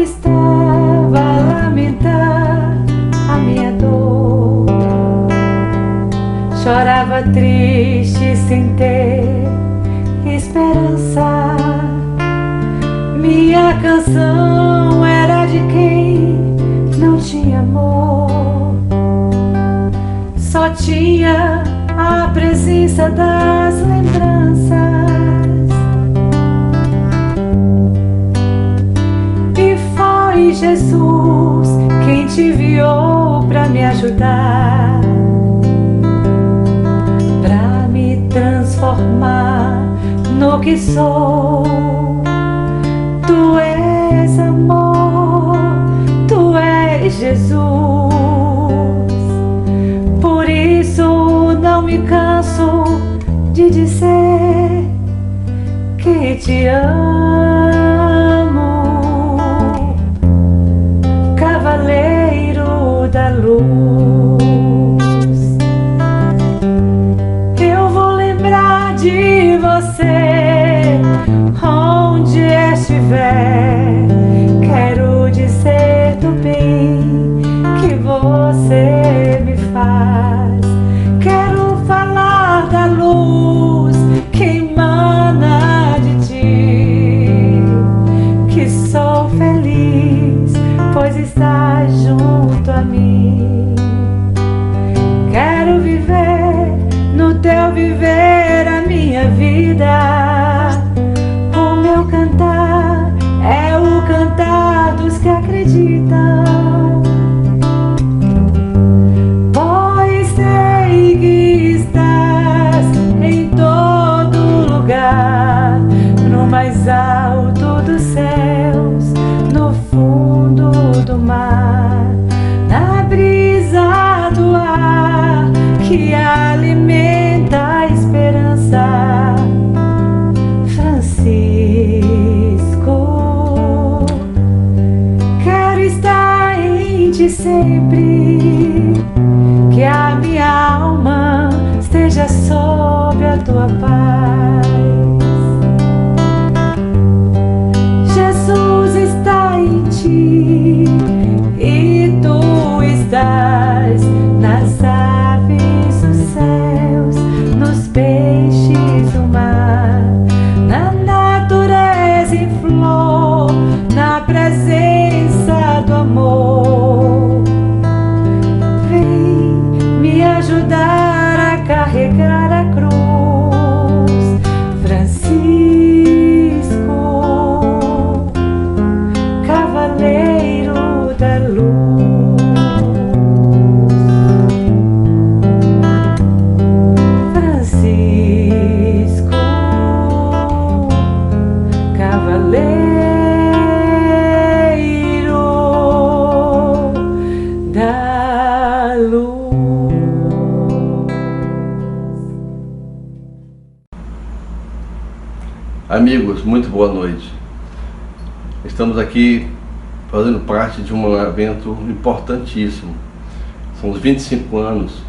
estava a lamentar a minha dor, chorava triste sem ter esperança. Minha canção era de quem não tinha amor, só tinha a presença das lembranças. E foi Jesus quem te enviou pra me ajudar, pra me transformar no que sou. Tu és amor, tu és Jesus. Por isso não me canso de dizer que te amo, Cavaleiro da Luz. Eu vou lembrar de você onde estiver. Quero dizer do bem que você me faz. Quero falar da luz que emana de ti, que sou feliz pois estás junto a mim. Quero viver no teu viver a minha vida. O meu cantar é o cantar dos que acreditam, pois sei que estás em todo lugar, no mais alto dos céus, no fundo do mar, na brisa do ar que alimenta a esperança. Francisco, quero estar em ti sempre, que a minha alma esteja sob a tua paz. Jesus está em ti e tu estás nas aves dos céus, nos peixes do mar, na natureza em flor, na presença do amor. Vem me ajudar a carregar a cruz, Francisco, Cavaleiro da Luz. Francisco, Cavaleiro da Luz. Amigos, muito boa noite. Estamos aqui fazendo parte de um evento importantíssimo. São os 25 anos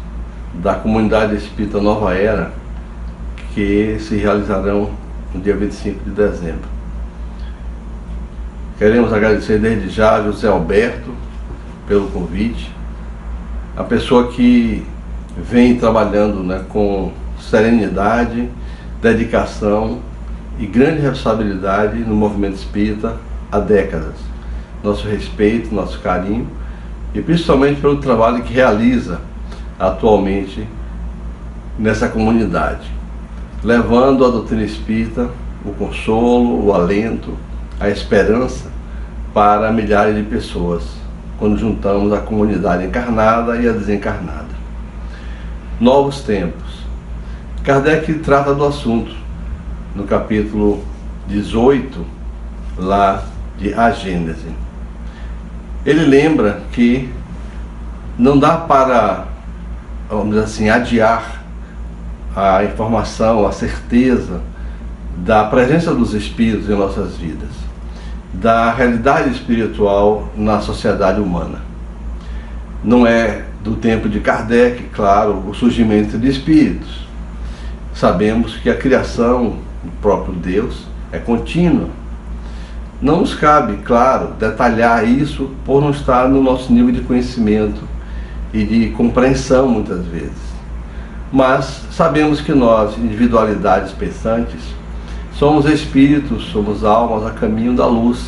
da Comunidade Espírita Nova Era, que se realizarão no dia 25 de dezembro. Queremos agradecer desde já a José Alberto pelo convite, a pessoa que vem trabalhando, com serenidade, dedicação e grande responsabilidade no movimento espírita há décadas. Nosso respeito, nosso carinho e principalmente pelo trabalho que realiza atualmente nessa comunidade, levando a doutrina espírita, o consolo, o alento, a esperança para milhares de pessoas, quando juntamos a comunidade encarnada e a desencarnada. Novos tempos. Kardec trata do assunto no capítulo 18, lá de A Gênese. Ele lembra que não dá para, vamos dizer assim, adiar a informação, a certeza da presença dos espíritos em nossas vidas, da realidade espiritual na sociedade humana. Não é do tempo de Kardec, claro, o surgimento de espíritos. Sabemos que a criação do próprio Deus é contínua. Não nos cabe, claro, detalhar isso por não estar no nosso nível de conhecimento e de compreensão muitas vezes. Mas sabemos que nós, individualidades pensantes, somos espíritos, somos almas a caminho da luz.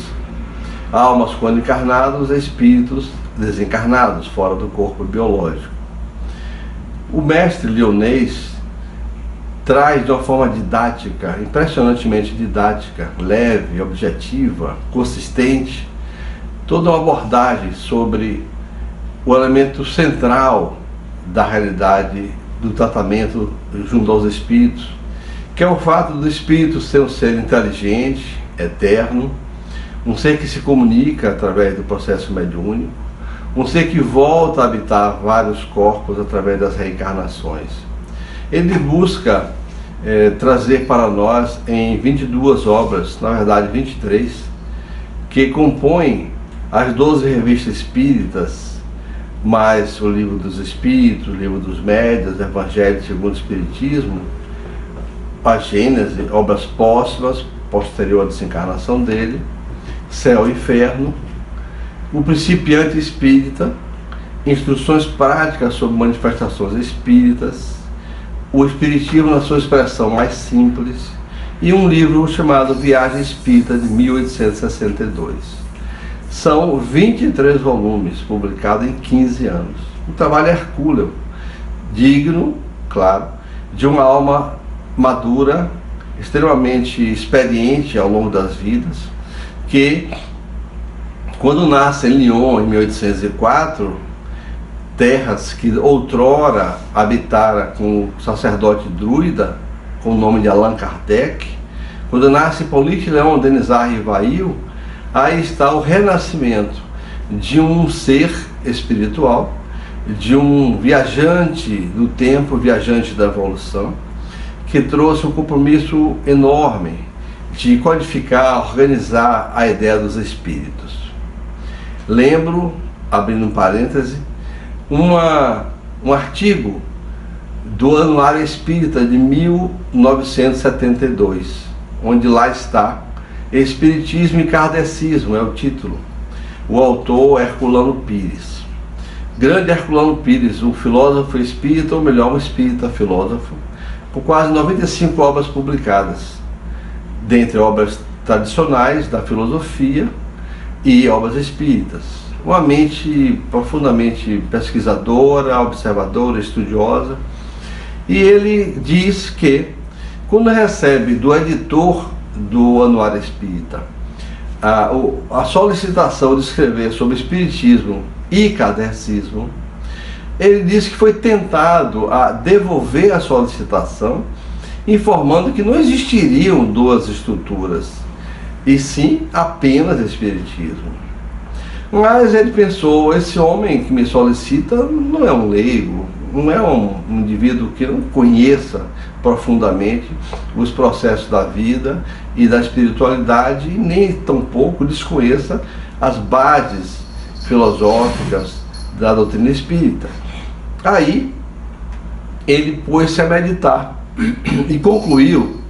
Almas quando encarnados, espíritos desencarnados, fora do corpo biológico. O mestre Lyonês traz de uma forma didática, impressionantemente didática, leve, objetiva, consistente, toda uma abordagem sobre o elemento central da realidade do tratamento junto aos espíritos, que é o fato do espírito ser um ser inteligente, eterno, um ser que se comunica através do processo mediúnico, um ser que volta a habitar vários corpos através das reencarnações. Ele busca trazer para nós em 22 obras, na verdade 23, que compõem as 12 revistas espíritas, mais o Livro dos Espíritos, o Livro dos Médiuns, Evangelho segundo o Espiritismo, a Gênese, obras póstumas, posterior à desencarnação dele, Céu e Inferno, o Principiante Espírita, Instruções Práticas sobre Manifestações Espíritas, o Espiritismo na sua expressão mais simples, e um livro chamado Viagem Espírita, de 1862. São 23 volumes, publicados em 15 anos. Um trabalho hercúleo, digno, claro, de uma alma madura, extremamente experiente ao longo das vidas, que, quando nasce em Lyon, em 1804, terras que outrora habitara com o sacerdote druida, com o nome de Allan Kardec, quando nasce Hippolyte Léon Denisard Rivail, aí está o renascimento de um ser espiritual, de um viajante do tempo, viajante da evolução, que trouxe um compromisso enorme de codificar, organizar a ideia dos espíritos. Lembro, abrindo um parêntese, um artigo do Anuário Espírita de 1972, onde lá está Espiritismo e Kardecismo, é o título. O autor é Herculano Pires. Grande Herculano Pires, um filósofo espírita, ou melhor, um espírita filósofo, com quase 95 obras publicadas, dentre obras tradicionais da filosofia e obras espíritas. Uma mente profundamente pesquisadora, observadora, estudiosa. E ele diz que, quando recebe do editor do Anuário Espírita a solicitação de escrever sobre espiritismo e kardecismo, ele diz que foi tentado a devolver a solicitação, informando que não existiriam duas estruturas, e sim apenas espiritismo. Mas ele pensou, esse homem que me solicita não é um leigo, não é um indivíduo que não conheça profundamente os processos da vida e da espiritualidade, e nem tampouco desconheça as bases filosóficas da doutrina espírita. Aí ele pôs-se a meditar e concluiu,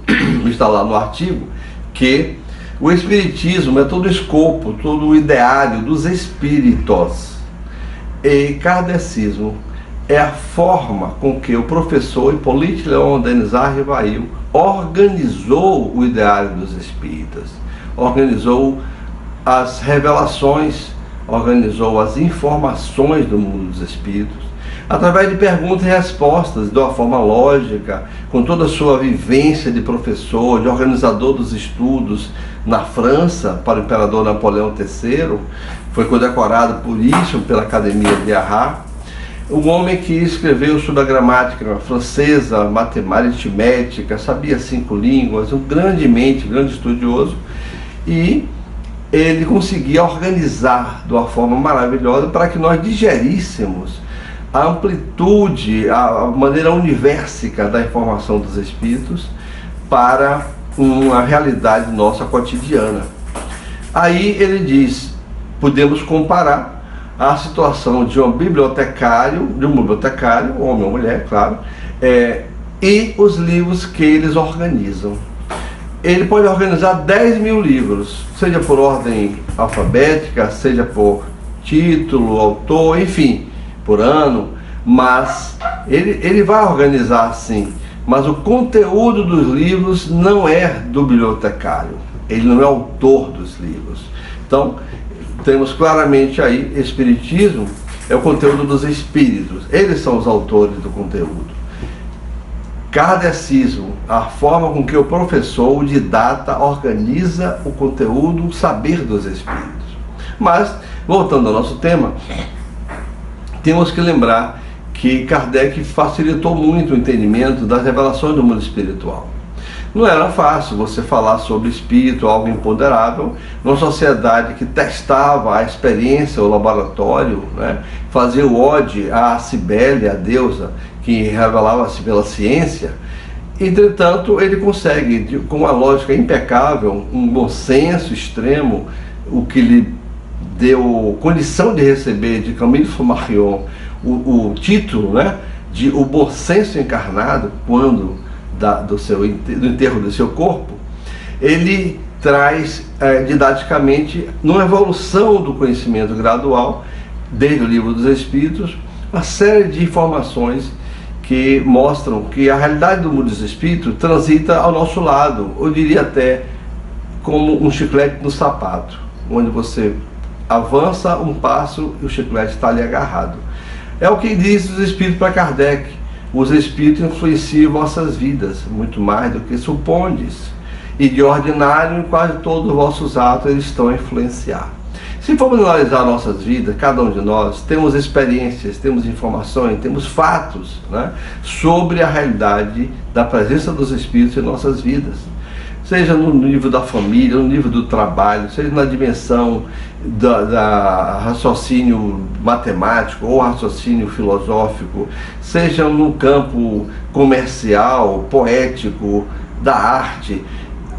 está lá no artigo, que o espiritismo é todo o escopo, todo o ideário dos espíritos, e kardecismo é a forma com que o professor Hippolyte Léon Denisard Rivail organizou o ideário dos espíritas, organizou as revelações, organizou as informações do mundo dos espíritos, através de perguntas e respostas, de uma forma lógica, com toda a sua vivência de professor, de organizador dos estudos na França, para o imperador Napoleão III, foi condecorado por isso pela Academia de Arras. Um homem que escreveu sobre a gramática francesa, matemática, aritmética, sabia 5 línguas, um grande mente, grande estudioso, e ele conseguia organizar de uma forma maravilhosa para que nós digeríssemos a amplitude, a maneira universica da informação dos espíritos para uma realidade nossa cotidiana. Aí ele diz, podemos comparar a situação de um bibliotecário, homem ou mulher, claro, e os livros que eles organizam. ele pode organizar 10.000 livros, seja por ordem alfabética, seja por título, autor, enfim, por ano, mas ele vai organizar assim, mas o conteúdo dos livros não é do bibliotecário, ele não é autor dos livros. Então, temos claramente aí, Espiritismo é o conteúdo dos espíritos, eles são os autores do conteúdo. Kardecismo, a forma com que o professor, o didata, organiza o conteúdo, o saber dos espíritos. Mas, voltando ao nosso tema, temos que lembrar que Kardec facilitou muito o entendimento das revelações do mundo espiritual. Não era fácil você falar sobre espírito, algo imponderável, numa sociedade que testava a experiência, o laboratório, né? Fazia o ode à Cibele, a deusa, que revelava-se pela ciência. Entretanto, ele consegue, com uma lógica impecável, um bom senso extremo, o que lhe deu condição de receber de Camille Flammarion o título, né, de o bom senso encarnado, quando do enterro do seu corpo. Ele traz didaticamente, numa evolução do conhecimento gradual, desde o Livro dos Espíritos, uma série de informações que mostram que a realidade do mundo dos espíritos transita ao nosso lado, eu diria até como um chiclete no sapato, onde você avança um passo e o chiclete está ali agarrado. É o que diz os espíritos para Kardec: os espíritos influenciam vossas vidas muito mais do que supondes, e de ordinário em quase todos os vossos atos eles estão a influenciar. Se formos analisar nossas vidas, cada um de nós temos experiências, temos informações, temos fatos, né, sobre a realidade da presença dos espíritos em nossas vidas. Seja no nível da família, no nível do trabalho, seja na dimensão da raciocínio matemático ou raciocínio filosófico, seja no campo comercial, poético, da arte.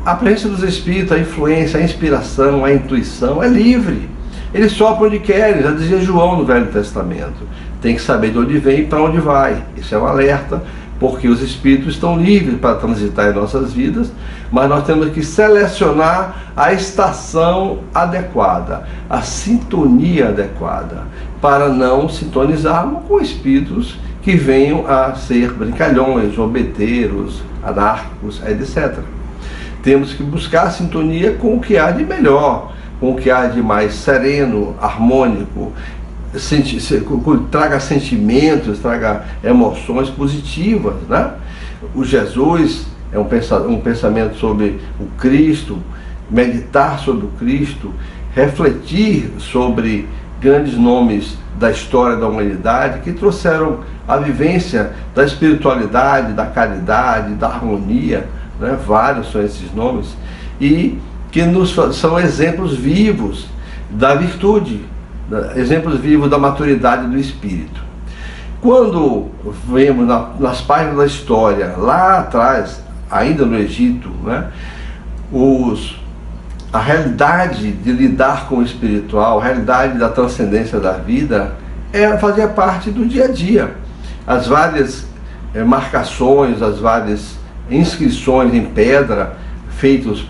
A presença dos espíritos, a influência, a inspiração, a intuição é livre. Eles sopram onde querem, já dizia João no Velho Testamento. Tem que saber de onde vem e para onde vai. Isso é um alerta, porque os espíritos estão livres para transitar em nossas vidas, mas nós temos que selecionar a estação adequada, a sintonia adequada, para não sintonizarmos com espíritos que venham a ser brincalhões, zombeteiros, anárquicos, etc. Temos que buscar a sintonia com o que há de melhor, com o que há de mais sereno, harmônico, traga sentimentos, traga emoções positivas, né? O Jesus é um pensamento sobre o Cristo, meditar sobre o Cristo, refletir sobre grandes nomes da história da humanidade que trouxeram a vivência da espiritualidade, da caridade, da harmonia, né? Vários são esses nomes, e que são exemplos vivos da virtude, exemplos vivos da maturidade do espírito. Quando vemos nas páginas da história, lá atrás, ainda no Egito, né, a realidade de lidar com o espiritual, a realidade da transcendência da vida, fazia parte do dia a dia. As várias marcações, as várias inscrições em pedra feitos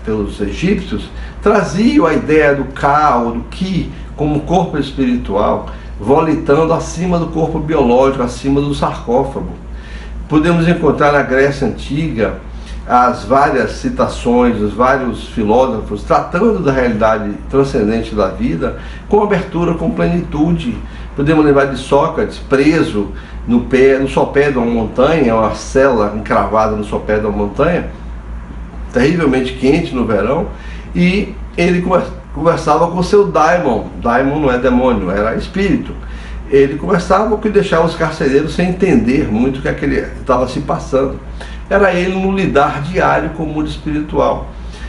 pelos egípcios traziam a ideia do Ka, ou do Ki, como corpo espiritual, volitando acima do corpo biológico, acima do sarcófago. Podemos encontrar na Grécia Antiga as várias citações dos vários filósofos tratando da realidade transcendente da vida com abertura, com plenitude. Podemos lembrar de Sócrates preso no sopé de uma montanha, uma cela encravada no sopé de uma montanha, terrivelmente quente no verão, e ele conversava com o seu daimon. Daimon não é demônio, era espírito. Ele conversava com o que deixava os carcereiros sem entender muito o que ele estava se passando. Era ele no lidar diário com o mundo espiritual.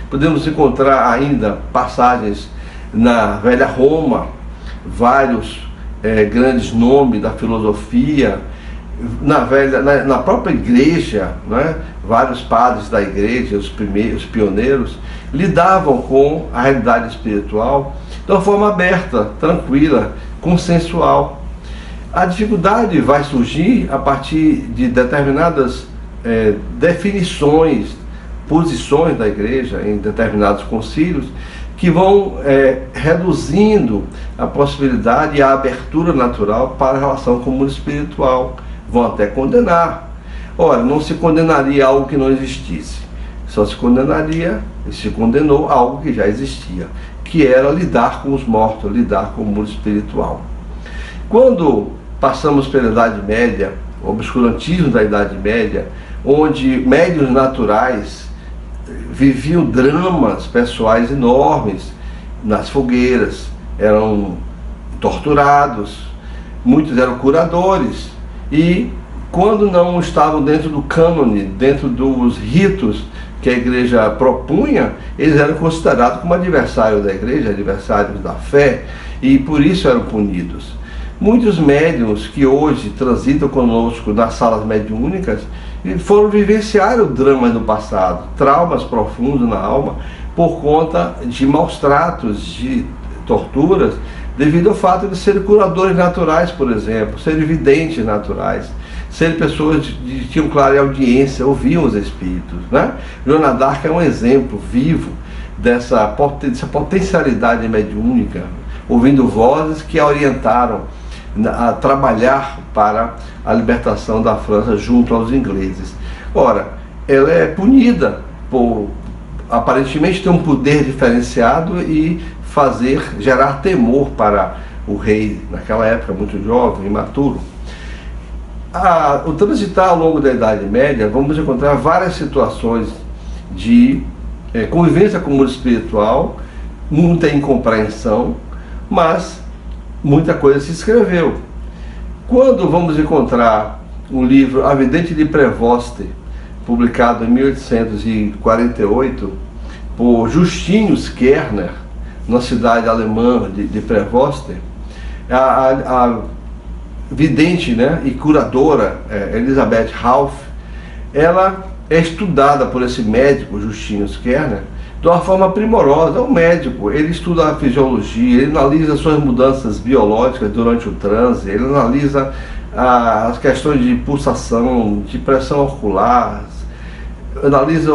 Podemos encontrar ainda passagens na velha Roma, vários grandes nomes da filosofia, na própria igreja, né? Vários padres da igreja, os pioneiros, lidavam com a realidade espiritual de uma forma aberta, tranquila, consensual. A dificuldade vai surgir a partir de determinadas definições posições da igreja em determinados concílios que vão reduzindo a possibilidade e a abertura natural para a relação com o mundo espiritual. Vão até condenar. Ora, não se condenaria algo que não existisse. Só se condenaria, e se condenou algo que já existia, que era lidar com os mortos, lidar com o mundo espiritual. Quando passamos pela Idade Média, o obscurantismo da Idade Média, onde médiuns naturais viviam dramas pessoais enormes nas fogueiras, eram torturados, muitos eram curadores, e quando não estavam dentro do cânone, dentro dos ritos que a igreja propunha, eles eram considerados como adversários da igreja, adversários da fé, e por isso eram punidos. Muitos médiuns que hoje transitam conosco nas salas mediúnicas foram vivenciar o drama do passado, traumas profundos na alma, por conta de maus tratos, de torturas, devido ao fato de serem curadores naturais, por exemplo, serem videntes naturais, serem pessoas que tinham clara audiência, ouviam os espíritos, né? Joana d'Arc é um exemplo vivo dessa potencialidade mediúnica, ouvindo vozes que a orientaram a trabalhar para a libertação da França junto aos ingleses. Ora, ela é punida por aparentemente ter um poder diferenciado e gerar temor para o rei, naquela época muito jovem, imaturo. O transitar ao longo da Idade Média, vamos encontrar várias situações de convivência com o mundo espiritual, muita incompreensão, mas muita coisa se escreveu. Quando vamos encontrar o livro A Vidente de Prevost, publicado em 1848 por Justinus Kerner, na cidade alemã de Prevost, a vidente, né, e curadora Elisabeth Rauff, ela é estudada por esse médico Justinus Kerner de uma forma primorosa. É um médico, ele estuda a fisiologia, ele analisa suas mudanças biológicas durante o transe, ele analisa as questões de pulsação, de pressão ocular, analisa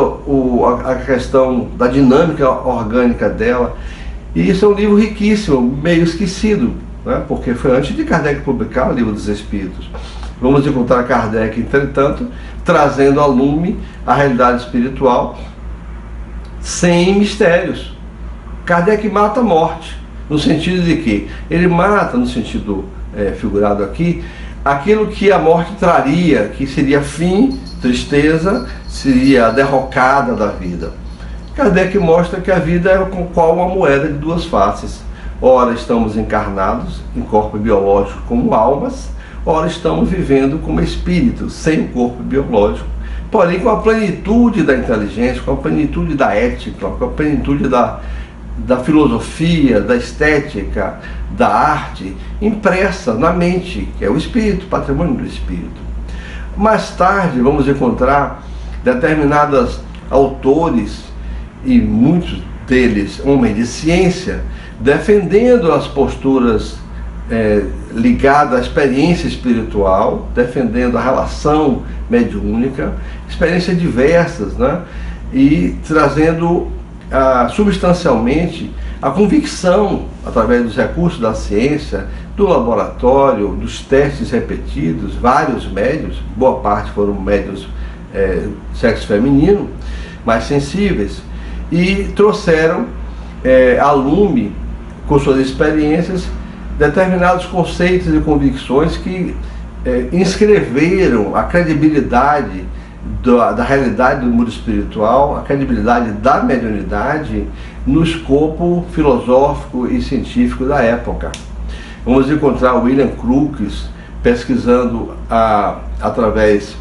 a questão da dinâmica orgânica dela. E isso é um livro riquíssimo, meio esquecido, né? Porque foi antes de Kardec publicar o Livro dos Espíritos. Vamos encontrar Kardec, entretanto, trazendo a lume a realidade espiritual sem mistérios. Kardec mata a morte, no sentido de que ele mata, no sentido figurado aqui, aquilo que a morte traria, que seria fim, tristeza, seria a derrocada da vida. Kardec mostra que a vida é qual uma moeda de duas faces. Ora estamos encarnados em corpo biológico como almas, ora estamos vivendo como espíritos, sem o corpo biológico, porém com a plenitude da inteligência, com a plenitude da ética, com a plenitude da filosofia, da estética, da arte, impressa na mente, que é o espírito, patrimônio do espírito. Mais tarde vamos encontrar determinados autores, e muitos deles homens de ciência, defendendo as posturas ligadas à experiência espiritual, defendendo a relação mediúnica, experiências diversas, né? E trazendo substancialmente a convicção, através dos recursos da ciência, do laboratório, dos testes repetidos, vários médiuns, boa parte foram médiuns sexo feminino, mais sensíveis, e trouxeram a lume, com suas experiências, determinados conceitos e convicções que inscreveram a credibilidade da realidade do mundo espiritual, a credibilidade da mediunidade no escopo filosófico e científico da época. Vamos encontrar William Crookes pesquisando através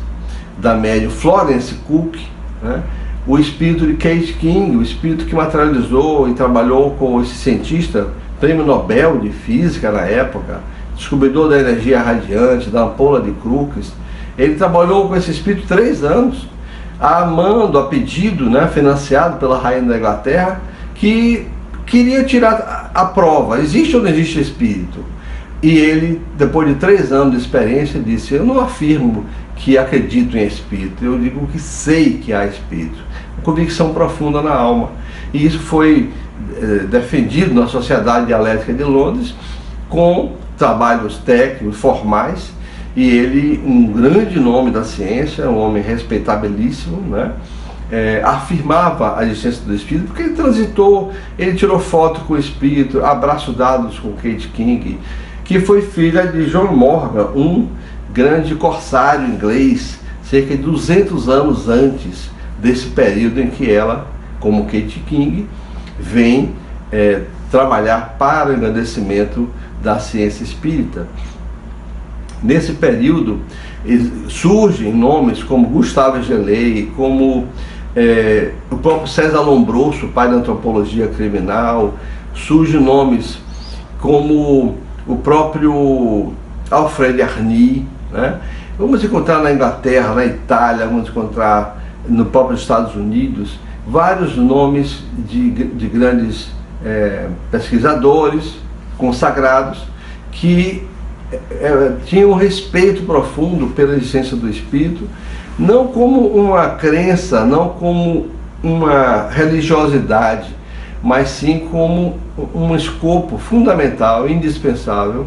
da médium Florence Cook, né, o espírito de Kate King, o espírito que materializou e trabalhou com esse cientista, prêmio Nobel de Física na época, descobridor da energia radiante, da ampola de Crookes. Ele trabalhou com esse espírito 3 anos, amando, a pedido, né, financiado pela rainha da Inglaterra, que queria tirar a prova, existe ou não existe espírito? E ele, depois de 3 anos de experiência, disse: eu não afirmo que acredito em espírito, eu digo que sei que há espírito. convicção profunda na alma. E isso foi defendido na Sociedade Dialética de Londres com trabalhos técnicos, formais, e ele, um grande nome da ciência, um homem respeitabilíssimo, né? Afirmava a existência do espírito, porque ele transitou, ele tirou foto com o espírito, abraços dados com Kate King, que foi filha de John Morgan, um grande corsário inglês, cerca de 200 anos antes desse período em que ela, como Kate King, vem trabalhar para o engrandecimento da ciência espírita. Nesse período surgem nomes como Gustave Gelei, como o próprio César Lombroso, pai da antropologia criminal, surgem nomes como o próprio Alfred Arny, né? Vamos encontrar na Inglaterra, na Itália, vamos encontrar no próprio Estados Unidos, vários nomes de grandes pesquisadores consagrados que tinham um respeito profundo pela existência do espírito, não como uma crença, não como uma religiosidade, mas sim como um escopo fundamental, indispensável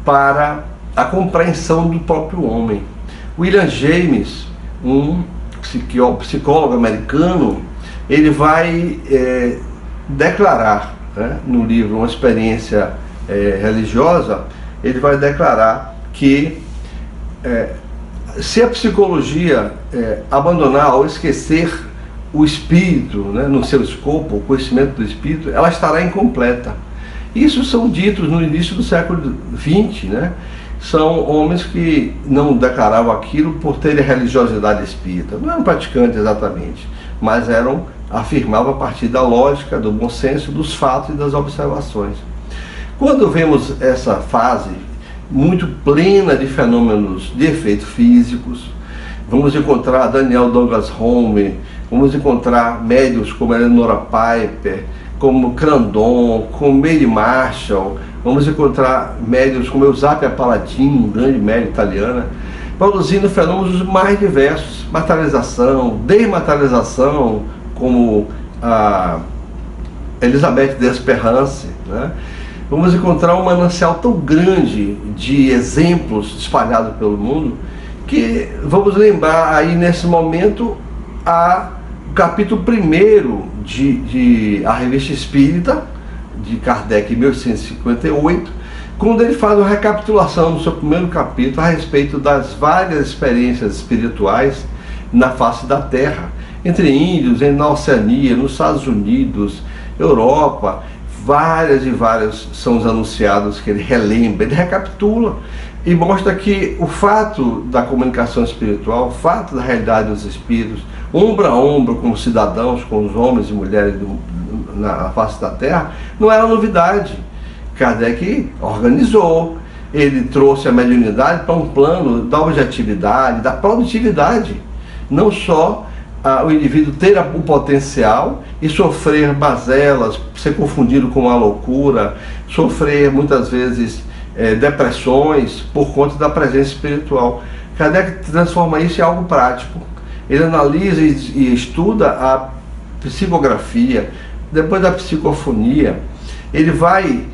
para a compreensão do próprio homem. William James, um psicólogo americano, ele vai declarar, né, no livro Uma Experiência Religiosa, ele vai declarar que se a psicologia abandonar ou esquecer o espírito, né, no seu escopo, o conhecimento do espírito, ela estará incompleta. Isso são ditos no início do século XX, né? São homens que não declaravam aquilo por terem religiosidade espírita, não eram praticantes exatamente, mas afirmavam a partir da lógica, do bom senso, dos fatos e das observações. Quando vemos essa fase muito plena de fenômenos de efeitos físicos, vamos encontrar Daniel Douglas Home, vamos encontrar médiuns como Eleonora Piper, como Crandon, como Mary Marshall, vamos encontrar médiuns como Eusapia Paladino, um grande médium italiana, produzindo fenômenos mais diversos, materialização, desmaterialização, como a Elisabeth Desperance, né? Vamos encontrar um manancial tão grande de exemplos espalhados pelo mundo, que vamos lembrar aí nesse momento o capítulo 1º de A Revista Espírita, de Kardec, em 1858, quando ele faz uma recapitulação no seu primeiro capítulo a respeito das várias experiências espirituais na face da Terra, entre índios, na Oceania, nos Estados Unidos, Europa. Várias e várias são os anunciados que ele relembra, ele recapitula e mostra que o fato da comunicação espiritual, o fato da realidade dos espíritos, ombro a ombro com os cidadãos, com os homens e mulheres na face da Terra, não era novidade. Kardec organizou, ele trouxe a mediunidade para um plano da objetividade, da produtividade, não só o indivíduo ter o potencial e sofrer mazelas, ser confundido com a loucura, sofrer muitas vezes depressões por conta da presença espiritual. Kardec transforma isso em algo prático. Ele analisa e estuda a psicografia, depois da psicofonia. Ele vai,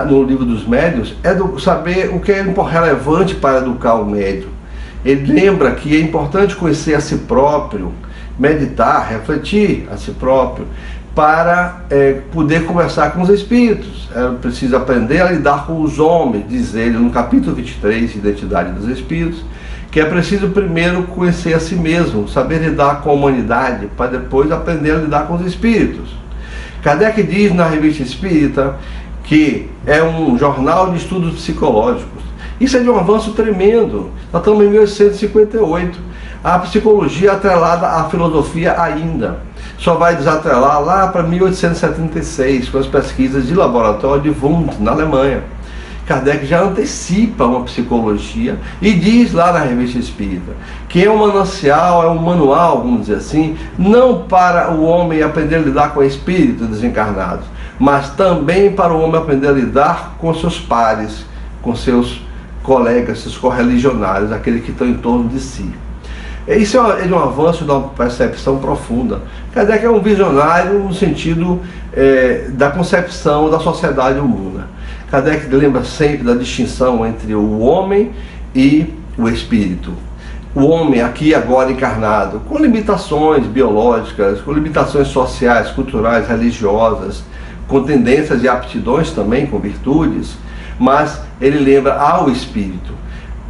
no livro dos médiuns, saber o que é relevante para educar o médium. Ele lembra que é importante conhecer a si próprio, meditar, refletir a si próprio, para poder conversar com os espíritos. É preciso aprender a lidar com os homens, diz ele no capítulo 23, Identidade dos Espíritos, que é preciso primeiro conhecer a si mesmo, saber lidar com a humanidade, para depois aprender a lidar com os espíritos. Kardec diz na Revista Espírita que é um jornal de estudos psicológicos. Isso é de um avanço tremendo. Nós estamos em 1858. A psicologia atrelada à filosofia ainda. Só vai desatrelar lá para 1876, com as pesquisas de laboratório de Wundt, na Alemanha. Kardec já antecipa uma psicologia e diz lá na Revista Espírita que é um manancial, é um manual, vamos dizer assim, não para o homem aprender a lidar com espíritos desencarnados, mas também para o homem aprender a lidar com seus pares, com seus colegas, seus correligionários, aqueles que estão em torno de si. Isso é de um avanço, de uma percepção profunda. Kardec é um visionário no sentido da concepção da sociedade humana. Kardec lembra sempre da distinção entre o homem e o espírito. O homem aqui e agora encarnado, com limitações biológicas, com limitações sociais, culturais, religiosas, com tendências e aptidões também, com virtudes, mas ele lembra ao espírito.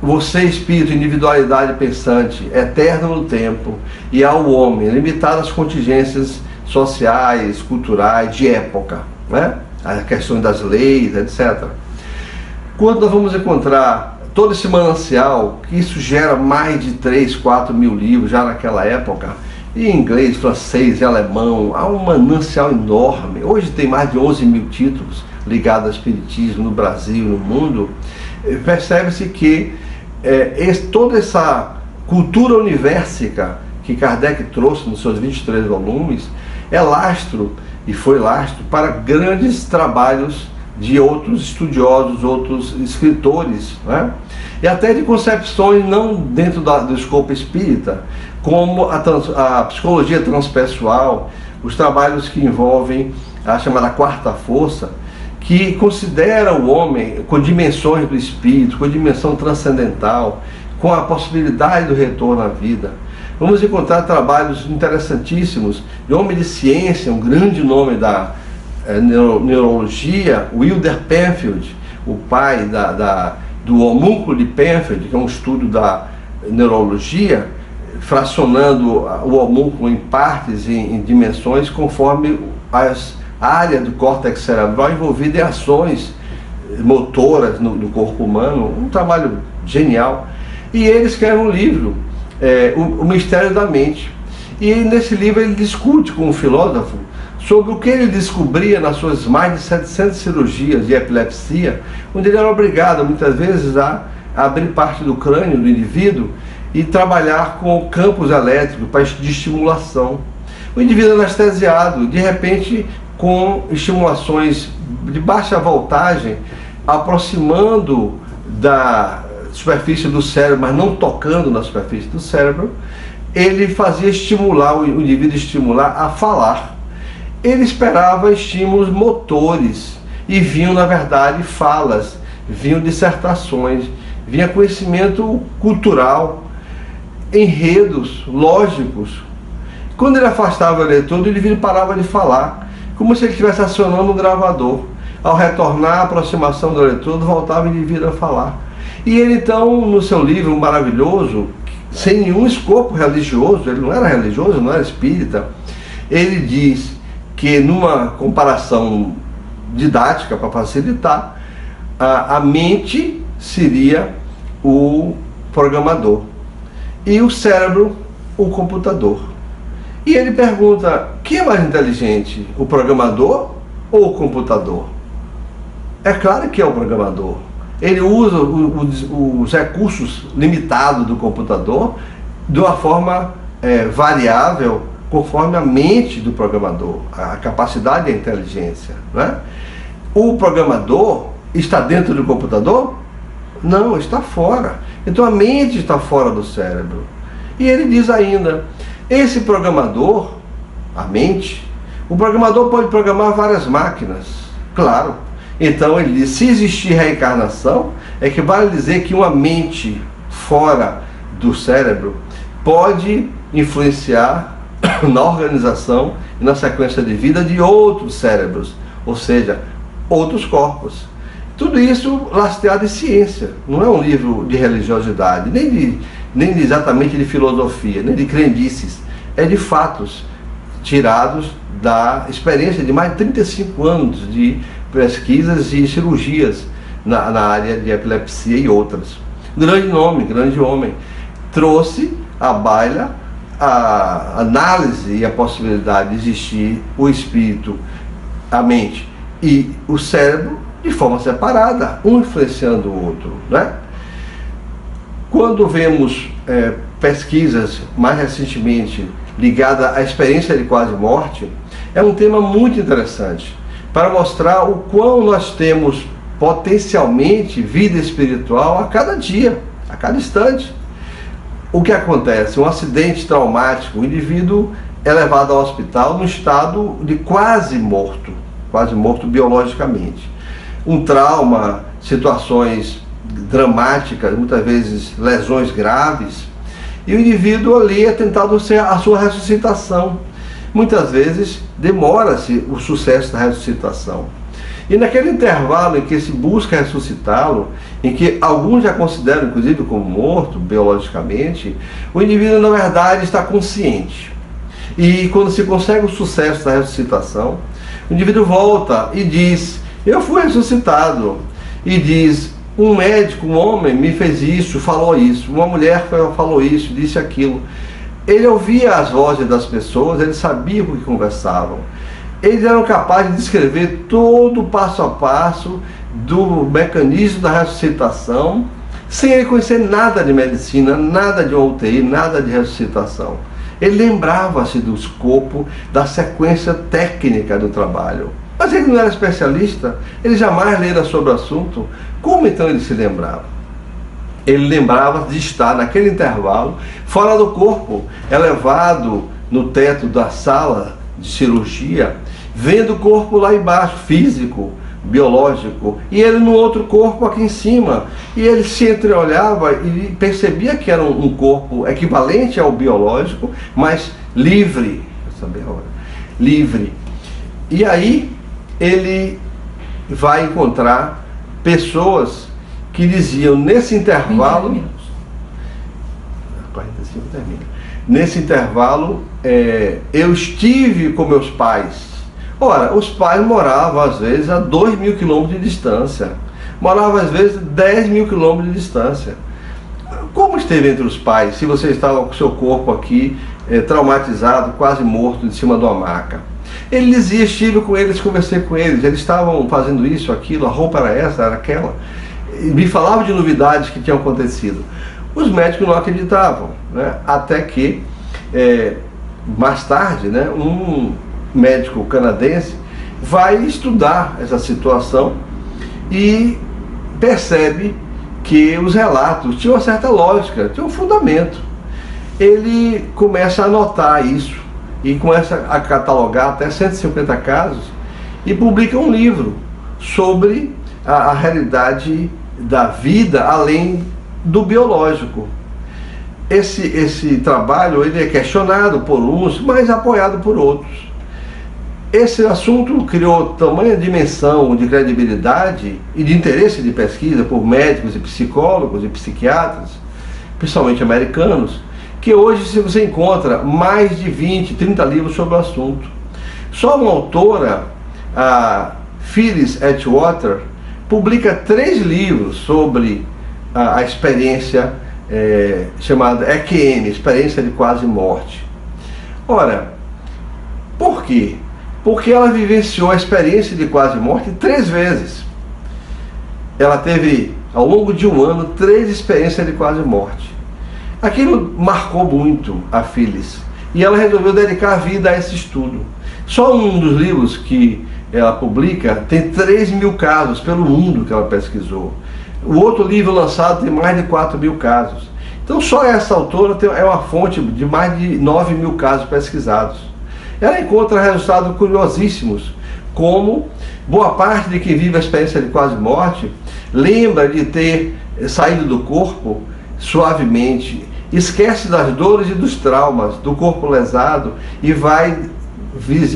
Você, espírito, individualidade pensante, eterno no tempo, e ao homem, limitado às contingências sociais, culturais, de época, né? As questões das leis, etc. Quando nós vamos encontrar todo esse manancial, que isso gera mais de 3, 4 mil livros já naquela época, em inglês, francês e alemão, há um manancial enorme. Hoje tem mais de 11 mil títulos ligados ao espiritismo no Brasil e no mundo. Percebe-se que toda essa cultura universica que Kardec trouxe nos seus 23 volumes é lastro, e foi lastro, para grandes trabalhos de outros estudiosos, outros escritores, né? E até de concepções não dentro do escopo espírita, como a psicologia transpessoal, os trabalhos que envolvem a chamada quarta força, que considera o homem com dimensões do espírito, com dimensão transcendental, com a possibilidade do retorno à vida. Vamos encontrar trabalhos interessantíssimos de homem de ciência, um grande nome da neurologia, Wilder Penfield, o pai do homúnculo de Penfield, que é um estudo da neurologia, fracionando o homúnculo em partes, em dimensões, conforme as áreas do córtex cerebral envolvida em ações motoras no corpo humano. Um trabalho genial. E ele escreve um livro, O Mistério da Mente. E nesse livro ele discute com um filósofo sobre o que ele descobria nas suas mais de 700 cirurgias de epilepsia, onde ele era obrigado muitas vezes a abrir parte do crânio do indivíduo e trabalhar com campos elétricos de estimulação. O indivíduo anestesiado, de repente, com estimulações de baixa voltagem, aproximando da superfície do cérebro, mas não tocando na superfície do cérebro, ele fazia o indivíduo estimular a falar. Ele esperava estímulos motores e vinham, na verdade, falas, vinham dissertações, vinha conhecimento cultural, enredos lógicos. Quando ele afastava o eletrodo, o indivíduo parava de falar, como se ele estivesse acionando um gravador. Ao retornar a aproximação do eletrodo, voltava o indivíduo a falar. E ele então, no seu livro maravilhoso, sem nenhum escopo religioso, ele não era religioso, não era espírita, ele diz que, numa comparação didática para facilitar, a mente seria o programador e o cérebro o computador. E ele pergunta: quem é mais inteligente, o programador ou o computador? É claro que é o programador. Ele usa os recursos limitados do computador de uma forma variável, conforme a mente do programador, a capacidade e a inteligência, né? O programador está dentro do computador? Não, está fora. Então a mente está fora do cérebro. E ele diz ainda, esse programador, a mente, o programador pode programar várias máquinas, claro. Então ele diz, se existir reencarnação, equivale a dizer que uma mente fora do cérebro pode influenciar na organização e na sequência de vida de outros cérebros, ou seja, outros corpos. Tudo isso lastreado em ciência, não é um livro de religiosidade, nem exatamente de filosofia, nem de crendices, é de fatos tirados da experiência de mais de 35 anos de pesquisas e cirurgias na área de epilepsia e outras. Grande nome, grande homem, trouxe à baila a análise e a possibilidade de existir o espírito, a mente e o cérebro de forma separada, um influenciando o outro, né? Quando vemos pesquisas mais recentemente ligadas à experiência de quase morte, é um tema muito interessante para mostrar o quão nós temos potencialmente vida espiritual a cada dia, a cada instante. o que acontece? Um acidente traumático, o indivíduo é levado ao hospital no estado de quase morto biologicamente. Um trauma, situações dramáticas, muitas vezes lesões graves, e o indivíduo ali é tentado ser a sua ressuscitação. Muitas vezes demora-se o sucesso da ressuscitação. E naquele intervalo em que se busca ressuscitá-lo, em que alguns já consideram inclusive como morto biologicamente, o indivíduo na verdade está consciente. E quando se consegue o sucesso da ressuscitação, o indivíduo volta e diz: eu fui ressuscitado. E diz: um médico, um homem me fez isso, falou isso, uma mulher falou isso, disse aquilo. Ele ouvia as vozes das pessoas, ele sabia com o que conversavam. Eles eram capazes de descrever todo o passo a passo do mecanismo da ressuscitação, sem ele conhecer nada de medicina, nada de UTI, nada de ressuscitação. Ele lembrava-se do escopo, da sequência técnica do trabalho. Mas ele não era especialista, ele jamais lera sobre o assunto. Como então ele se lembrava? Ele lembrava de estar naquele intervalo, fora do corpo, elevado no teto da sala de cirurgia, vendo o corpo lá embaixo, físico, biológico, e ele no outro corpo aqui em cima. E ele se entreolhava e percebia que era um corpo equivalente ao biológico, mas livre. Livre. E aí ele vai encontrar pessoas que diziam nesse intervalo, 45 termina. Nesse intervalo, eu estive com meus pais. Ora, os pais moravam às vezes a 2.000 quilômetros de distância, moravam às vezes 10.000 quilômetros de distância. Como esteve entre os pais, se você estava com o seu corpo aqui, traumatizado, quase morto, em cima de uma maca? Ele dizia: estive com eles, conversei com eles, eles estavam fazendo isso, aquilo, a roupa era essa, era aquela. E me falavam de novidades que tinham acontecido. Os médicos não acreditavam, né? Até que, mais tarde, né, um médico canadense vai estudar essa situação e percebe que os relatos tinham uma certa lógica, tinham um fundamento. Ele começa a anotar isso e começa a catalogar até 150 casos e publica um livro sobre a realidade da vida além do biológico. Esse trabalho ele é questionado por uns, mas apoiado por outros. Esse assunto criou tamanha dimensão de credibilidade e de interesse de pesquisa por médicos e psicólogos e psiquiatras, principalmente americanos, que hoje você encontra mais de 20, 30 livros sobre o assunto. Só uma autora, a Phyllis Atwater, publica 3 livros sobre a experiência chamada EQM, experiência de quase morte. Ora, por quê? Porque ela vivenciou a experiência de quase morte 3 vezes. Ela teve, ao longo de um ano, 3 experiências de quase morte. Aquilo marcou muito a Phyllis e ela resolveu dedicar a vida a esse estudo. Só um dos livros que ela publica tem 3.000 casos pelo mundo que ela pesquisou. O outro livro lançado tem mais de 4.000 casos. Então só essa autora é uma fonte de mais de 9.000 casos pesquisados. Ela encontra resultados curiosíssimos, como boa parte de quem vive a experiência de quase morte lembra de ter saído do corpo suavemente, esquece das dores e dos traumas do corpo lesado e vai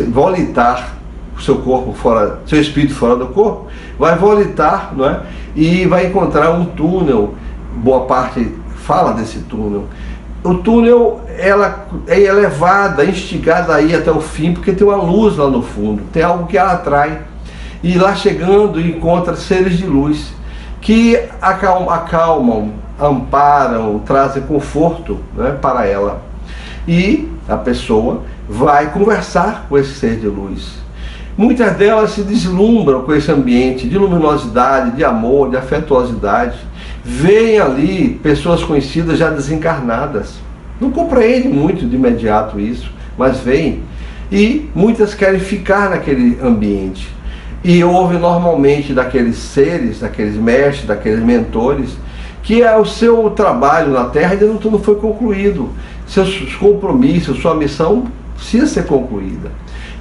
volitar o seu corpo fora, seu espírito fora do corpo, vai volitar, não é? E vai encontrar um túnel. Boa parte fala desse túnel. O túnel, ela é elevada, instigada a ir até o fim, porque tem uma luz lá no fundo, tem algo que a atrai. E lá chegando, encontra seres de luz que acalmam, amparam, trazem conforto, né, para ela. E a pessoa vai conversar com esse ser de luz. Muitas delas se deslumbram com esse ambiente de luminosidade, de amor, de afetuosidade. Veem ali pessoas conhecidas já desencarnadas. Não compreendem muito de imediato isso, mas veem. E muitas querem ficar naquele ambiente. E ouve normalmente daqueles seres, daqueles mestres, daqueles mentores, que o seu trabalho na Terra ainda não foi concluído. Seus compromissos, sua missão precisa ser concluída.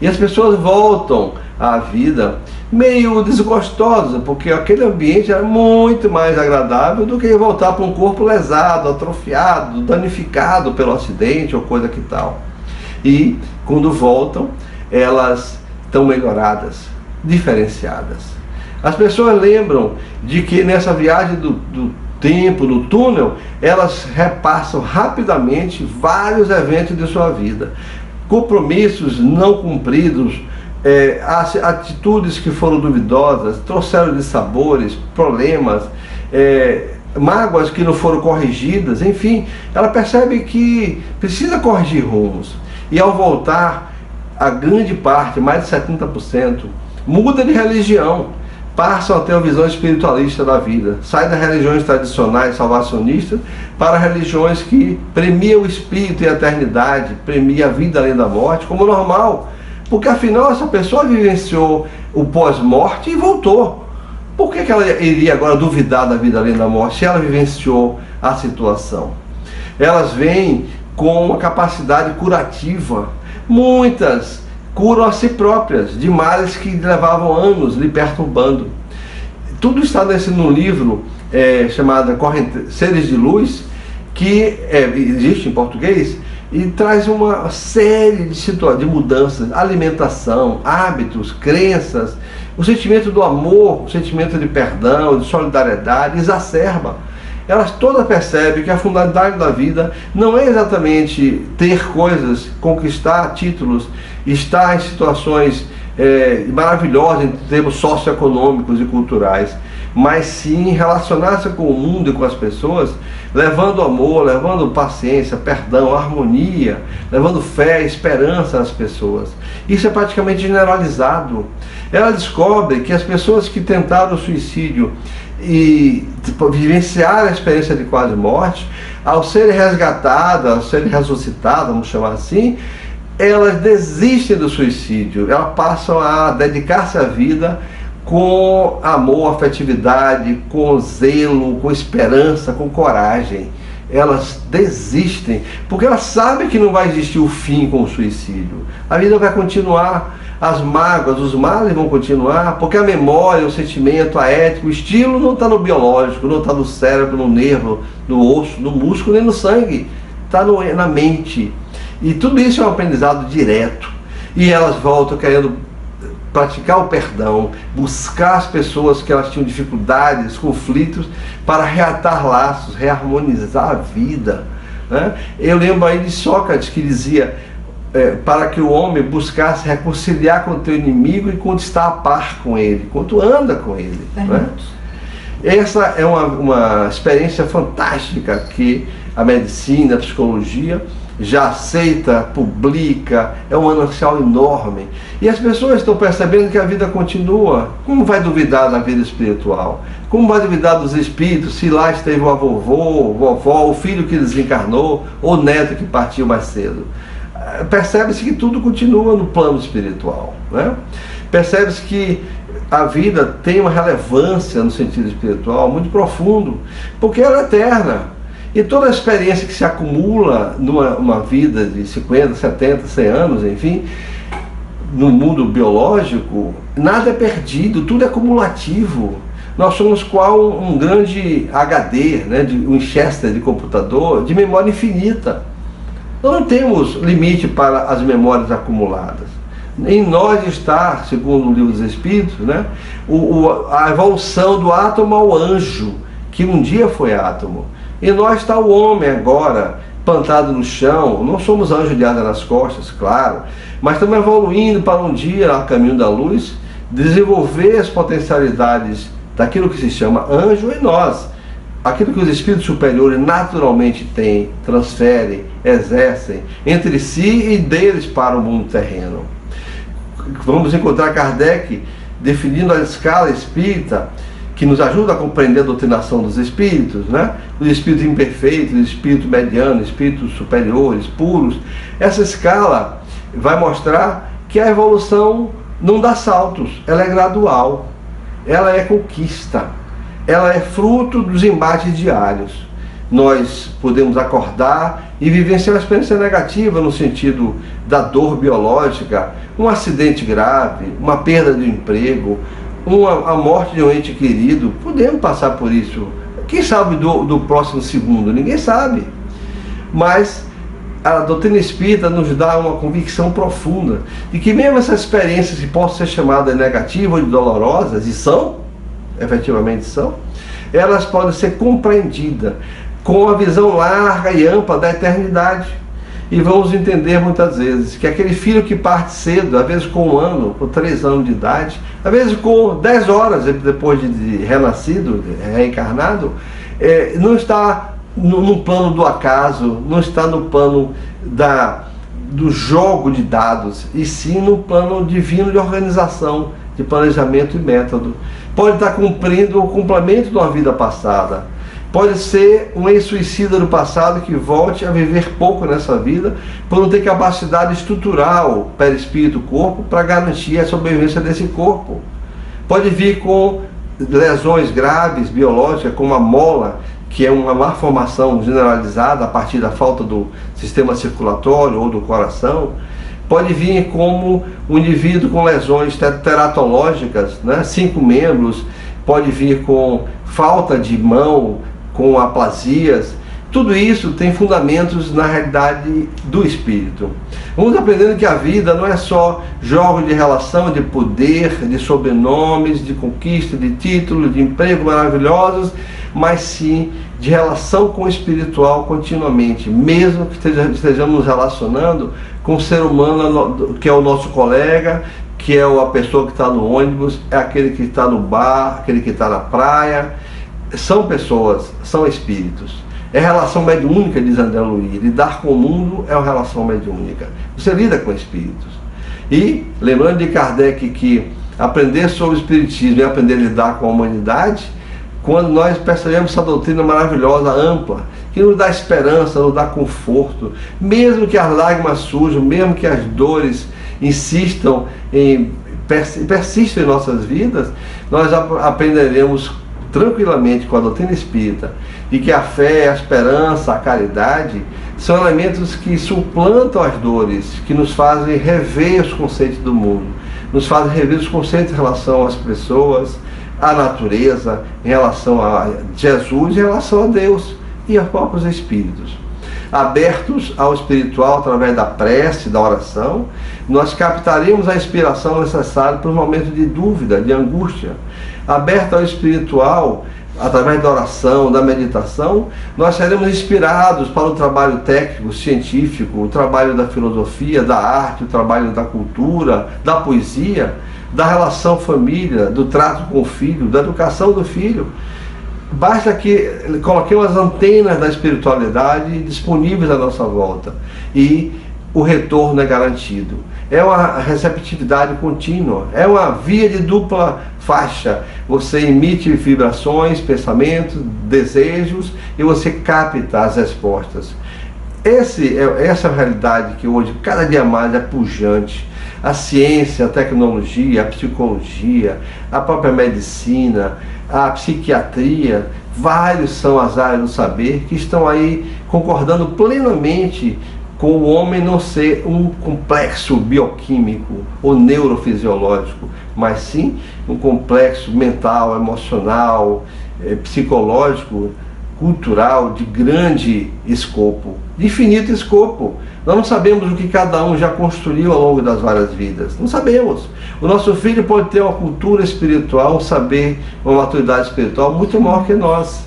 E as pessoas voltam à vida meio desgostosas, porque aquele ambiente era muito mais agradável do que voltar para um corpo lesado, atrofiado, danificado pelo acidente ou coisa que tal. E quando voltam, elas estão melhoradas, diferenciadas. As pessoas lembram de que nessa viagem do tempo, no túnel, elas repassam rapidamente vários eventos de sua vida. Compromissos não cumpridos, atitudes que foram duvidosas, trouxeram dissabores, problemas, mágoas que não foram corrigidas, enfim, ela percebe que precisa corrigir rumos. E ao voltar, a grande parte, mais de 70%, muda de religião, passam a ter uma visão espiritualista da vida, sai das religiões tradicionais salvacionistas para religiões que premiam o espírito e a eternidade, premiam a vida além da morte como normal, porque afinal essa pessoa vivenciou o pós-morte e voltou. Por que ela iria agora duvidar da vida além da morte se ela vivenciou a situação? Elas vêm com uma capacidade curativa. Muitas curam a si próprias de males que levavam anos lhe perturbando. Tudo está num livro chamado Seres de Luz, que existe em português, e traz uma série de mudanças, alimentação, hábitos, crenças, o sentimento do amor, o sentimento de perdão, de solidariedade, exacerba. Elas todas percebem que a finalidade da vida não é exatamente ter coisas, conquistar títulos, estar em situações maravilhosas em termos socioeconômicos e culturais, mas sim relacionar-se com o mundo e com as pessoas, levando amor, levando paciência, perdão, harmonia, levando fé, esperança às pessoas. Isso é praticamente generalizado. Ela descobre que as pessoas que tentaram o suicídio e vivenciar a experiência de quase morte, ao serem resgatadas, ao serem ressuscitadas, vamos chamar assim, elas desistem do suicídio, elas passam a dedicar-se à vida com amor, afetividade, com zelo, com esperança, com coragem. Elas desistem, porque elas sabem que não vai existir o fim com o suicídio. A vida vai continuar, as mágoas, os males vão continuar, porque a memória, o sentimento, a ética, o estilo não está no biológico, não está no cérebro, no nervo, no osso, no músculo, nem no sangue. Está na mente. E tudo isso é um aprendizado direto. E elas voltam querendo praticar o perdão, buscar as pessoas que elas tinham dificuldades, conflitos, para reatar laços, reharmonizar a vida, né? Eu lembro aí de Sócrates que dizia para que o homem buscasse reconciliar com o teu inimigo enquanto está a par com ele, enquanto anda com ele, né? Essa é uma experiência fantástica que a medicina, a psicologia já aceita, publica, é um manancial enorme. E as pessoas estão percebendo que a vida continua. Como vai duvidar da vida espiritual? Como vai duvidar dos espíritos se lá esteve o avô, vovó, o filho que desencarnou, ou o neto que partiu mais cedo? Percebe-se que tudo continua no plano espiritual, né? Percebe-se que a vida tem uma relevância no sentido espiritual muito profundo, porque ela é eterna. E toda a experiência que se acumula numa vida de 50, 70, 100 anos, enfim, no mundo biológico, nada é perdido, tudo é acumulativo. Nós somos qual um grande HD, né, um Winchester de computador, de memória infinita. Nós não temos limite para as memórias acumuladas. Em nós está, segundo o Livro dos Espíritos, né, a evolução do átomo ao anjo, que um dia foi átomo. E nós está o homem agora, plantado no chão. Não somos anjos de asa nas costas, claro, mas estamos evoluindo para um dia, a caminho da luz, desenvolver as potencialidades daquilo que se chama anjo em nós. Aquilo que os espíritos superiores naturalmente têm, transferem, exercem entre si e deles para o mundo terreno. Vamos encontrar Kardec definindo a escala espírita, que nos ajuda a compreender a doutrinação dos espíritos, né? Os espíritos imperfeitos, os espíritos medianos, espíritos superiores, puros. Essa escala vai mostrar que a evolução não dá saltos, ela é gradual, ela é conquista. ela é fruto dos embates diários. Nós podemos acordar e vivenciar uma experiência negativa no sentido da dor biológica, um acidente grave, uma perda de emprego, a morte de um ente querido. Podemos passar por isso. Quem sabe do próximo segundo? Ninguém sabe. Mas a doutrina espírita nos dá uma convicção profunda de que mesmo essas experiências que possam ser chamadas negativas ou dolorosas, e são, efetivamente são, elas podem ser compreendidas com a visão larga e ampla da eternidade. E vamos entender muitas vezes que aquele filho que parte cedo, às vezes com 1 ano, com 3 anos de idade, às vezes com 10 horas depois de renascido, reencarnado, não está no plano do acaso, não está no plano do jogo de dados, e sim no plano divino de organização, de planejamento e método. Pode estar cumprindo o complemento de uma vida passada. Pode ser um ex-suicida do passado que volte a viver pouco nessa vida por não ter capacidade estrutural, perispírito-corpo, para garantir a sobrevivência desse corpo. Pode vir com lesões graves, biológicas, como a mola, que é uma malformação generalizada a partir da falta do sistema circulatório ou do coração. Pode vir como um indivíduo com lesões teratológicas, 5 membros, pode vir com falta de mão, com aplasias. Tudo isso tem fundamentos na realidade do espírito. Vamos aprendendo que a vida não é só jogo de relação, de poder, de sobrenomes, de conquista, de títulos, de emprego maravilhosos, mas sim de relação com o espiritual continuamente, mesmo que estejamos nos relacionando com o ser humano que é o nosso colega, que é a pessoa que está no ônibus, é aquele que está no bar, aquele que está na praia. São pessoas, são espíritos. É relação mediúnica, diz André Luiz. Lidar com o mundo é uma relação mediúnica. Você lida com espíritos. E, lembrando de Kardec que aprender sobre o espiritismo e aprender a lidar com a humanidade, quando nós percebemos essa doutrina maravilhosa, ampla, que nos dá esperança, nos dá conforto, mesmo que as lágrimas surjam, mesmo que as dores insistam persistam em nossas vidas, nós aprenderemos tranquilamente com a doutrina espírita e que a fé, a esperança, a caridade são elementos que suplantam as dores, que nos fazem rever os conceitos do mundo, nos fazem rever os conceitos em relação às pessoas, à natureza, em relação a Jesus, em relação a Deus e aos próprios espíritos. Abertos ao espiritual através da prece, da oração, nós captaremos a inspiração necessária para os momentos de dúvida, de angústia. Aberto ao espiritual, através da oração, da meditação, nós seremos inspirados para o trabalho técnico, científico, o trabalho da filosofia, da arte, o trabalho da cultura, da poesia, da relação família, do trato com o filho, da educação do filho. Basta que coloquemos as antenas da espiritualidade disponíveis à nossa volta e o retorno é garantido. É uma receptividade contínua, é uma via de dupla faixa. Você emite vibrações, pensamentos, desejos e você capta as respostas. Essa é a realidade que hoje, cada dia mais, é pujante. A ciência, a tecnologia, a psicologia, a própria medicina, a psiquiatria, vários são as áreas do saber que estão aí concordando plenamente com o homem não ser um complexo bioquímico ou neurofisiológico, mas sim um complexo mental, emocional, psicológico, cultural, de grande escopo, de infinito escopo. Nós não sabemos o que cada um já construiu ao longo das várias vidas. Não sabemos. O nosso filho pode ter uma cultura espiritual, um saber, uma maturidade espiritual muito maior que nós.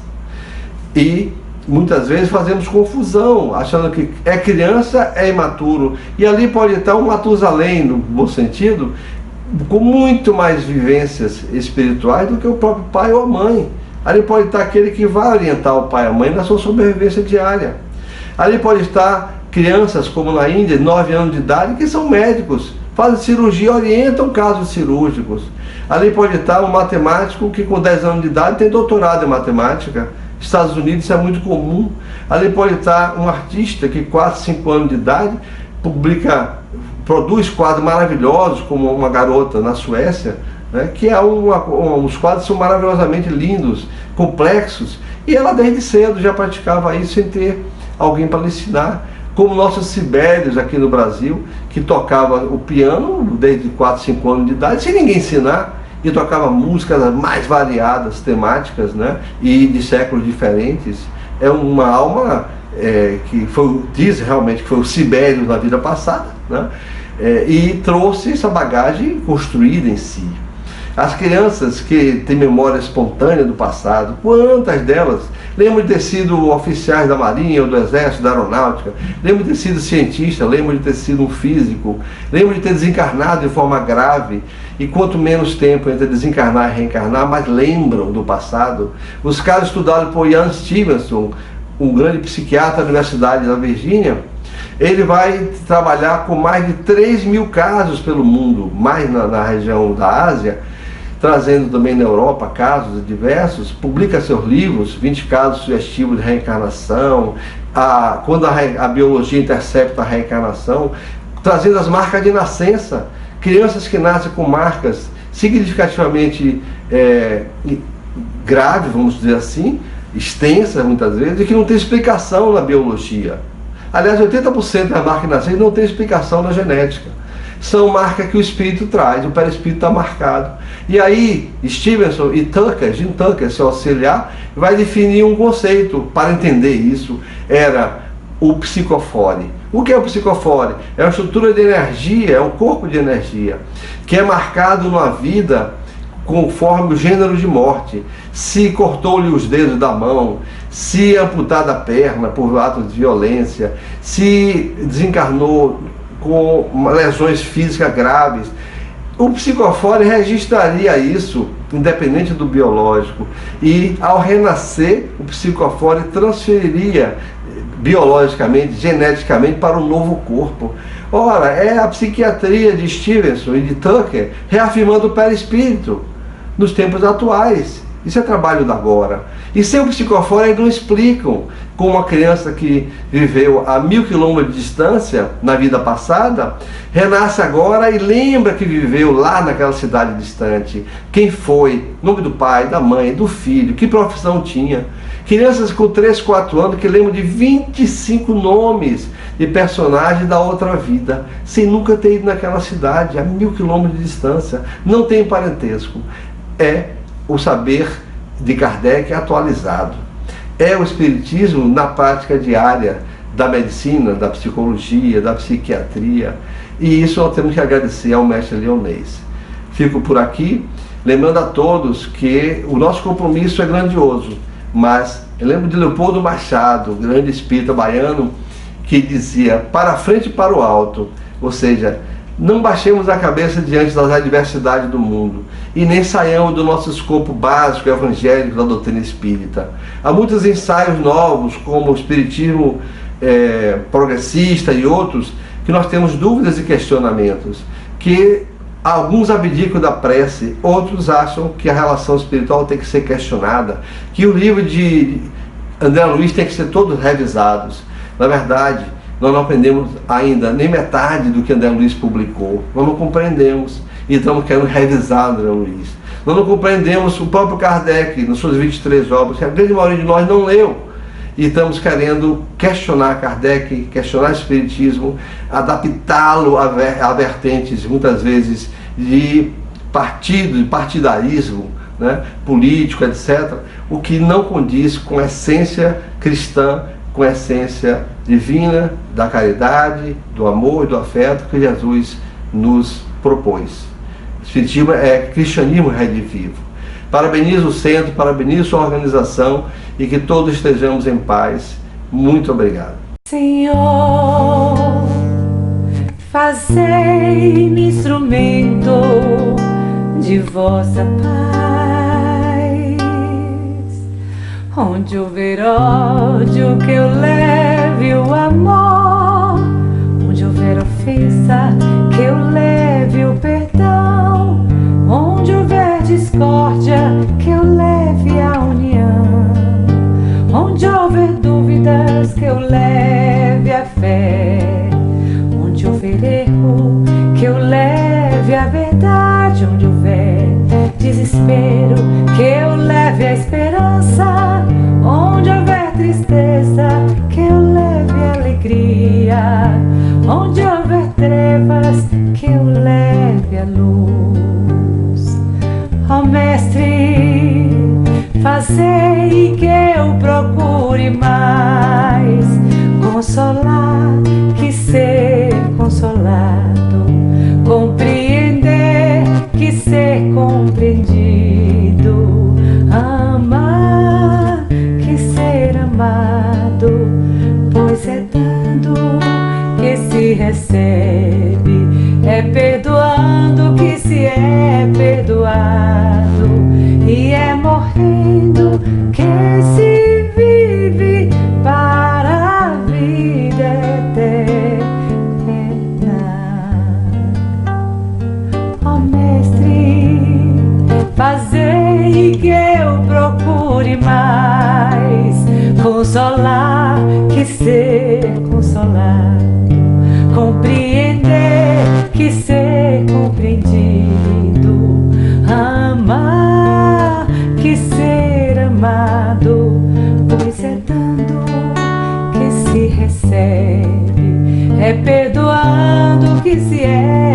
E muitas vezes fazemos confusão, achando que é criança, é imaturo. E ali pode estar um Matusalém, no bom sentido, com muito mais vivências espirituais do que o próprio pai ou a mãe. Ali pode estar aquele que vai orientar o pai e a mãe na sua sobrevivência diária. Ali pode estar crianças, como na Índia, de 9 anos de idade, que são médicos, fazem cirurgia, orientam casos cirúrgicos. Ali pode estar um matemático que com 10 anos de idade tem doutorado em matemática. Nos Estados Unidos isso é muito comum. Ali pode estar um artista que 4, 5 anos de idade produz quadros maravilhosos, como uma garota na Suécia, né, que os quadros são maravilhosamente lindos, complexos, e ela desde cedo já praticava isso sem ter alguém para lhe ensinar, como nossos Sibelius aqui no Brasil, que tocava o piano desde 4, 5 anos de idade, sem ninguém ensinar, e tocava músicas mais variadas, temáticas, né, e de séculos diferentes. É uma alma que diz realmente que foi o Sibelius na vida passada, né, e trouxe essa bagagem construída em si. As crianças que têm memória espontânea do passado, quantas delas lembram de ter sido oficiais da Marinha ou do Exército, da Aeronáutica, lembram de ter sido cientista, lembram de ter sido um físico, lembram de ter desencarnado de forma grave, e quanto menos tempo entre desencarnar e reencarnar, mais lembram do passado. Os casos estudados por Ian Stevenson, um grande psiquiatra da Universidade da Virgínia, ele vai trabalhar com mais de 3.000 casos pelo mundo, mais na região da Ásia, trazendo também na Europa casos diversos, publica seus livros, 20 casos sugestivos de reencarnação, quando a biologia intercepta a reencarnação, trazendo as marcas de nascença, crianças que nascem com marcas significativamente graves, vamos dizer assim, extensas muitas vezes, e que não tem explicação na biologia. Aliás, 80% das marcas nascentes não tem explicação na genética. São marcas que o espírito traz, o perispírito está marcado. E aí, Stevenson e Jim Tucker, seu auxiliar, vai definir um conceito para entender isso. Era o psicofore. O que é o psicofore? É uma estrutura de energia, é um corpo de energia, que é marcado numa vida conforme o gênero de morte. Se cortou-lhe os dedos da mão, se amputada a perna por atos de violência, se desencarnou com lesões físicas graves, o psicofore registraria isso, independente do biológico, e ao renascer, o psicofore transferiria biologicamente, geneticamente para um novo corpo. Ora, é a psiquiatria de Stevenson e de Tucker reafirmando o perispírito nos tempos atuais. Isso é trabalho da agora. E sem o psicofore, eles não explicam como uma criança que viveu a 1.000 quilômetros de distância na vida passada, renasce agora e lembra que viveu lá naquela cidade distante. Quem foi, nome do pai, da mãe, do filho, que profissão tinha. Crianças com 3, 4 anos que lembram de 25 nomes de personagens da outra vida, sem nunca ter ido naquela cidade, a 1.000 quilômetros de distância. Não tem parentesco. É o saber de Kardec atualizado. É o espiritismo na prática diária da medicina, da psicologia, da psiquiatria. E isso nós temos que agradecer ao mestre Leonês. Fico por aqui, lembrando a todos que o nosso compromisso é grandioso, mas eu lembro de Leopoldo Machado, grande espírita baiano, que dizia: para frente e para o alto, ou seja, não baixemos a cabeça diante das adversidades do mundo e nem saiamos do nosso escopo básico evangélico da doutrina espírita. Há muitos ensaios novos, como o espiritismo progressista e outros, que nós temos dúvidas e questionamentos, que alguns abdicam da prece, outros acham que a relação espiritual tem que ser questionada, que o livro de André Luiz tem que ser todos revisados. Na verdade, nós não aprendemos ainda nem metade do que André Luiz publicou. Nós não compreendemos e estamos querendo revisar André Luiz. Nós não compreendemos o próprio Kardec nas suas 23 obras, que a grande maioria de nós não leu. E estamos querendo questionar Kardec, questionar o Espiritismo, adaptá-lo a vertentes, muitas vezes, de partido, de partidarismo, né, político, etc. O que não condiz com a essência cristã, com a essência divina, da caridade, do amor e do afeto que Jesus nos propôs. O Espiritismo é cristianismo redivivo. Parabenizo o centro, parabenizo sua organização e que todos estejamos em paz. Muito obrigado. Senhor, fazei-me instrumento de vossa paz. Onde houver ódio, que eu leve o amor. Onde houver ofensa, que eu leve o perdão. Onde houver discórdia, que eu leve a união. Onde houver dúvidas, que eu leve a fé. Onde houver erro, que eu leve a verdade. Onde houver desespero, que eu leve a esperança. Onde houver tristeza, que eu leve a alegria. Onde houver trevas, que eu leve a luz. Ó Mestre, fazei que eu procure mais consolar que ser consolado, compreender que ser compreendido, amar que ser amado, pois é dando que se recebe, é perdoando que se é perdoado, e é morrendo que se vive para a vida eterna. Ó Mestre, fazei que eu procure mais consolar que ser consolado, compreender que ser compreendido, amar que ser amado, pois é dando que se recebe, é perdoando que se é